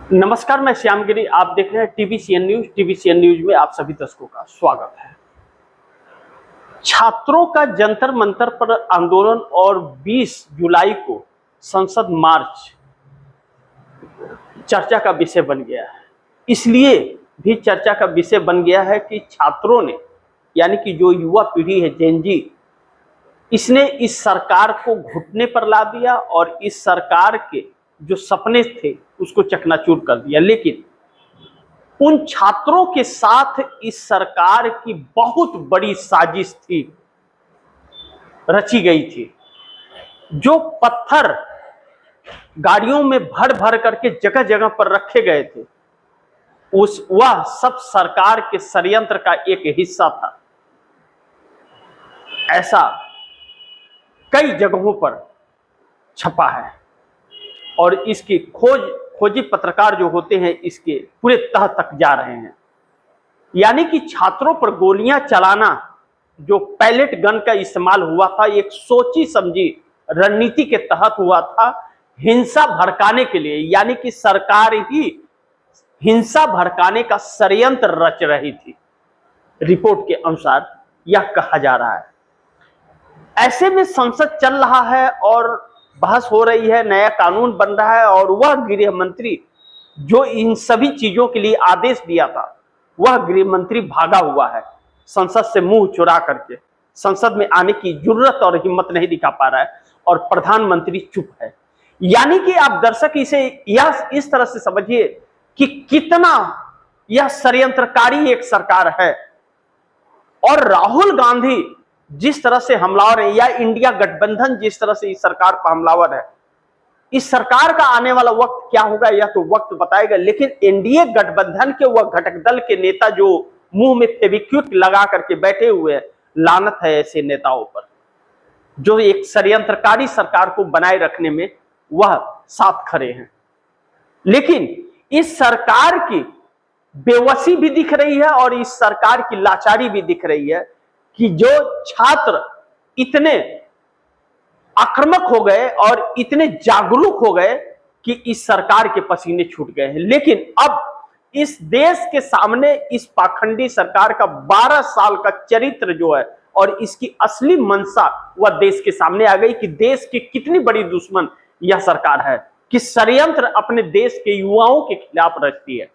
नमस्कार, मैं श्यामगिरी। आप देख रहे हैं टीवीसीएन न्यूज। टीवीसीएन न्यूज में आप सभी दर्शकों का स्वागत है। छात्रों का जंतर मंतर पर आंदोलन और 20 जुलाई को संसद मार्च चर्चा का विषय बन गया है। इसलिए भी चर्चा का विषय बन गया है कि छात्रों ने, यानी कि जो युवा पीढ़ी है, जेन जी, इसने इस सरकार को घुटने पर ला दिया और इस सरकार के जो सपने थे उसको चकनाचूर कर दिया। लेकिन उन छात्रों के साथ इस सरकार की बहुत बड़ी साजिश थी, रची गई थी। जो पत्थर गाड़ियों में भर भर करके जगह जगह पर रखे गए थे, वह सब सरकार के षड्यंत्र का एक हिस्सा था। ऐसा कई जगहों पर छपा है और इसकी खोजी पत्रकार जो होते हैं इसके पूरे तह तक जा रहे हैं। यानी कि छात्रों पर गोलियां चलाना जो पैलेट गन का इस्तेमाल हुआ था, एक सोची समझी रणनीति के तहत हुआ था, हिंसा भड़काने के लिए। यानी कि सरकार ही हिंसा भड़काने का षड्यंत्र रच रही थी, रिपोर्ट के अनुसार यह कहा जा रहा है। ऐसे में संसद चल रहा है और बहस हो रही है, नया कानून बन रहा है और वह गृह मंत्री जो इन सभी चीजों के लिए आदेश दिया था, वह गृह मंत्री भागा हुआ है, संसद से मुंह चुरा करके संसद में आने की जरूरत और हिम्मत नहीं दिखा पा रहा है और प्रधानमंत्री चुप है। यानी कि आप दर्शक इसे यह इस तरह से समझिए कि कितना यह षड्यंत्रकारी एक सरकार है। और राहुल गांधी जिस तरह से हमलावर है, या इंडिया गठबंधन जिस तरह से इस सरकार पर हमलावर है, इस सरकार का आने वाला वक्त क्या होगा यह तो वक्त बताएगा। लेकिन एनडीए गठबंधन के वह घटक दल के नेता जो मुंह में फेविक्विक लगा करके बैठे हुए हैं, लानत है ऐसे नेताओं पर जो एक षड्यंत्रकारी सरकार को बनाए रखने में वह साथ खड़े हैं। लेकिन इस सरकार की बेवसी भी दिख रही है और इस सरकार की लाचारी भी दिख रही है कि जो छात्र इतने आक्रामक हो गए और इतने जागरूक हो गए कि इस सरकार के पसीने छूट गए हैं। लेकिन अब इस देश के सामने इस पाखंडी सरकार का 12 साल का चरित्र जो है और इसकी असली मंशा वह देश के सामने आ गई कि देश की कितनी बड़ी दुश्मन यह सरकार है, कि षड्यंत्र अपने देश के युवाओं के खिलाफ रचती है।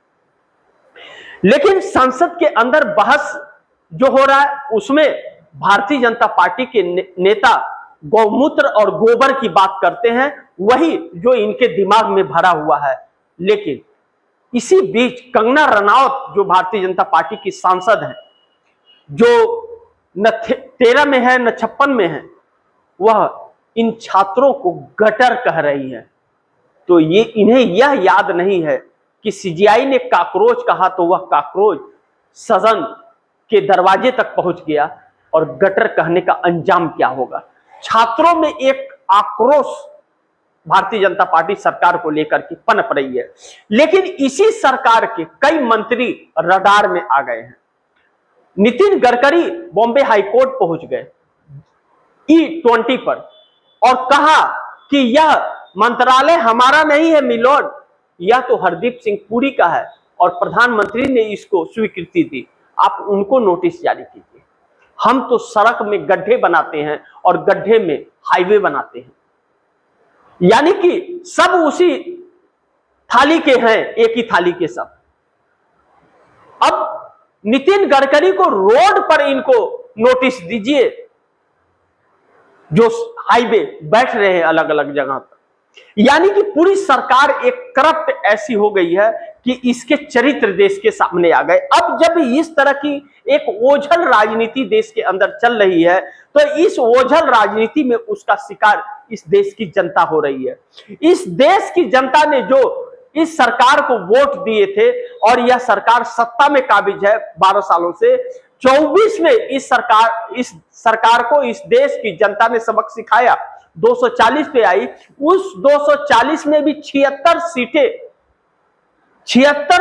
लेकिन संसद के अंदर बहस जो हो रहा है उसमें भारतीय जनता पार्टी के नेता गौमूत्र और गोबर की बात करते हैं, वही जो इनके दिमाग में भरा हुआ है। लेकिन इसी बीच कंगना रनौत जो भारतीय जनता पार्टी की सांसद है, जो न 13 में है न 56 में है, वह इन छात्रों को गटर कह रही है। तो ये इन्हें यह याद नहीं है कि सीजीआई ने काकरोच कहा तो वह काकरोच सदन के दरवाजे तक पहुंच गया और गटर कहने का अंजाम क्या होगा। छात्रों में एक आक्रोश भारतीय जनता पार्टी सरकार को लेकर के पनप रही है। लेकिन इसी सरकार के कई मंत्री रडार में आ गए हैं। नितिन गडकरी बॉम्बे हाईकोर्ट पहुंच गए E20 पर और कहा कि यह मंत्रालय हमारा नहीं है मिलोड, यह तो हरदीप सिंह पुरी का है और प्रधानमंत्री ने इसको स्वीकृति दी, आप उनको नोटिस जारी कीजिए। हम तो सड़क में गड्ढे बनाते हैं और गड्ढे में हाईवे बनाते हैं। यानी कि सब उसी थाली के हैं, एक ही थाली के सब। अब नितिन गडकरी को रोड पर इनको नोटिस दीजिए, जो हाईवे बैठ रहे हैं अलग अलग जगह पर। यानी कि पूरी सरकार एक करप्ट ऐसी हो गई है कि इसके चरित्र देश के सामने आ गए। अब जब इस तरह की एक ओझल राजनीति देश के अंदर चल रही है तो इस ओझल राजनीति में उसका शिकार इस देश की जनता हो रही है। इस देश की जनता ने जो इस सरकार को वोट दिए थे और यह सरकार सत्ता में काबिज है 12 सालों से, 24 में इस सरकार को इस देश की जनता ने सबक सिखाया, 240 पे आई। उस 240 में भी 76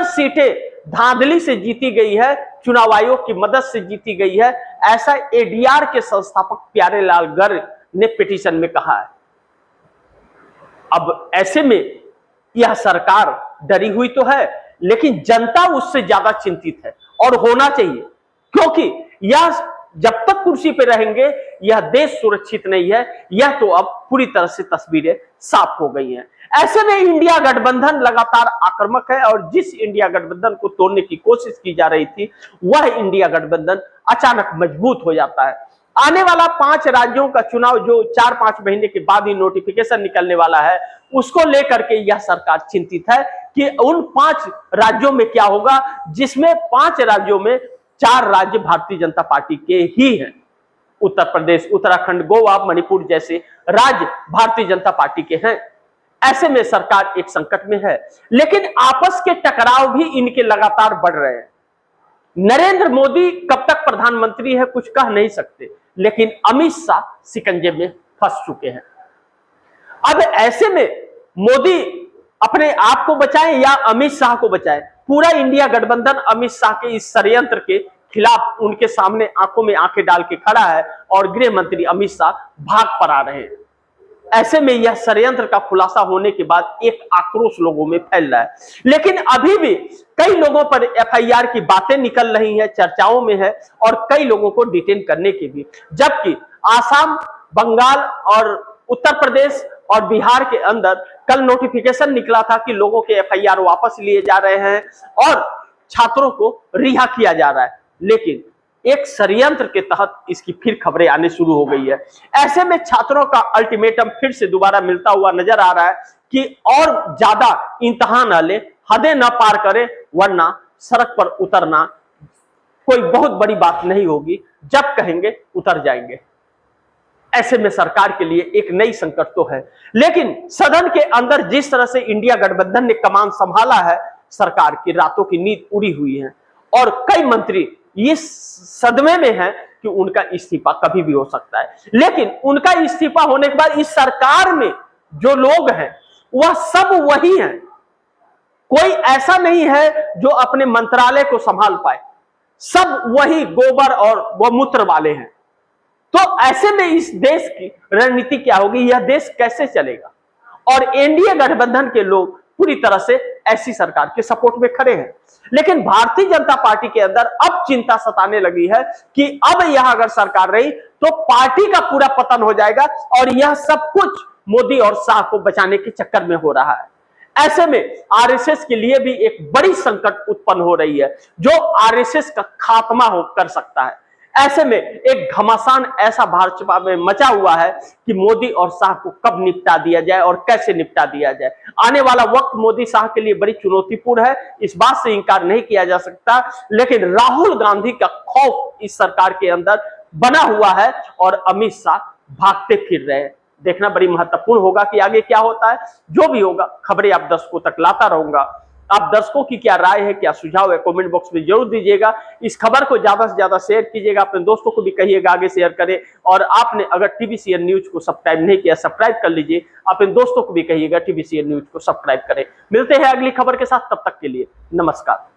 सीटें धांधली से जीती गई है, चुनाव आयोग की मदद से जीती गई है, ऐसा एडीआर के संस्थापक प्यारेलाल गर्ग ने पिटीशन में कहा है। अब ऐसे में यह सरकार डरी हुई तो है, लेकिन जनता उससे ज्यादा चिंतित है और होना चाहिए, क्योंकि यह जब तक कुर्सी पे रहेंगे यह देश सुरक्षित नहीं है। यह तो अब पूरी तरह से तस्वीरें साफ हो गई हैं। ऐसे में इंडिया गठबंधन लगातार आक्रामक है और जिस इंडिया गठबंधन को तोड़ने की कोशिश की जा रही थी वह इंडिया गठबंधन अचानक मजबूत हो जाता है। आने वाला 5 राज्यों का चुनाव जो 4-5 महीने के बाद ही नोटिफिकेशन निकलने वाला है, उसको लेकर के यह सरकार चिंतित है कि उन 5 राज्यों में क्या होगा, जिसमें 5 राज्यों में 4 राज्य भारतीय जनता पार्टी के ही हैं। उत्तर प्रदेश, उत्तराखंड, गोवा, मणिपुर जैसे राज्य भारतीय जनता पार्टी के हैं। ऐसे में सरकार एक संकट में है, लेकिन आपस के टकराव भी इनके लगातार बढ़ रहे हैं। नरेंद्र मोदी कब तक प्रधानमंत्री है कुछ कह नहीं सकते, लेकिन अमित शाह शिकंजे में फंस चुके हैं। अब ऐसे में मोदी अपने आप को बचाएं या अमित शाह को बचाएं, पूरा इंडिया गठबंधन अमित शाह के इस षड्यंत्र के खिलाफ उनके सामने आंखों में आंखें डाल के खड़ा है और गृह मंत्री अमित शाह भाग पर आ रहे हैं। ऐसे में यह षड्यंत्र का खुलासा होने के बाद एक आक्रोश लोगों में फैल रहा है, लेकिन अभी भी कई लोगों पर एफआईआर की बातें निकल रही हैं, चर्चाओं में है और कई लोगों को डिटेन करने की भी, जबकि आसाम, बंगाल और उत्तर प्रदेश और बिहार के अंदर कल नोटिफिकेशन निकला था कि लोगों के एफआईआर वापस लिए जा रहे हैं और छात्रों को रिहा किया जा रहा है, लेकिन एक षड्यंत्र के तहत इसकी फिर खबरें आने शुरू हो गई है। ऐसे में छात्रों का अल्टीमेटम फिर से दोबारा मिलता हुआ नजर आ रहा है कि और ज्यादा इम्तिहान न ले, हदें न पार करें, वरना सड़क पर उतरना कोई बहुत बड़ी बात नहीं होगी, जब कहेंगे उतर जाएंगे। ऐसे में सरकार के लिए एक नई संकट तो है, लेकिन सदन के अंदर जिस तरह से इंडिया गठबंधन ने कमान संभाला है, सरकार की रातों की नींद उड़ी हुई है और कई मंत्री इस सदमे में है कि उनका इस्तीफा कभी भी हो सकता है। लेकिन उनका इस्तीफा होने के बाद इस सरकार में जो लोग हैं वह सब वही हैं, कोई ऐसा नहीं है जो अपने मंत्रालय को संभाल पाए, सब वही गोबर और वो मूत्र वाले हैं। तो ऐसे में इस देश की रणनीति क्या होगी, यह देश कैसे चलेगा? और एनडीए गठबंधन के लोग पूरी तरह से ऐसी सरकार के सपोर्ट में खड़े हैं, लेकिन भारतीय जनता पार्टी के अंदर अब चिंता सताने लगी है कि अब यह अगर सरकार रही तो पार्टी का पूरा पतन हो जाएगा और यह सब कुछ मोदी और शाह को बचाने के चक्कर में हो रहा है। ऐसे में आरएसएस के लिए भी एक बड़ी संकट उत्पन्न हो रही है, जो आरएसएस का खात्मा कर सकता है। ऐसे में एक घमासान ऐसा भाजपा में मचा हुआ है कि मोदी और शाह को कब निपटा दिया जाए और कैसे निपटा दिया जाए। आने वाला वक्त मोदी शाह के लिए बड़ी चुनौतीपूर्ण है, इस बात से इंकार नहीं किया जा सकता, लेकिन राहुल गांधी का खौफ इस सरकार के अंदर बना हुआ है और अमित शाह भागते फिर रहे हैं। देखना बड़ी महत्वपूर्ण होगा कि आगे क्या होता है। जो भी होगा खबरें आप दर्शकों तक लाता रहूंगा। आप दर्शकों की क्या राय है, क्या सुझाव है, कमेंट बॉक्स में जरूर दीजिएगा। इस खबर को ज्यादा से ज्यादा शेयर कीजिएगा, अपने दोस्तों को भी कहिएगा आगे शेयर करें। और आपने अगर टीवीसीएन न्यूज को सब्सक्राइब नहीं किया, सब्सक्राइब कर लीजिए। अपने दोस्तों को भी कहिएगा टीवीसीएन न्यूज को सब्सक्राइब करें। मिलते हैं अगली खबर के साथ, तब तक के लिए नमस्कार।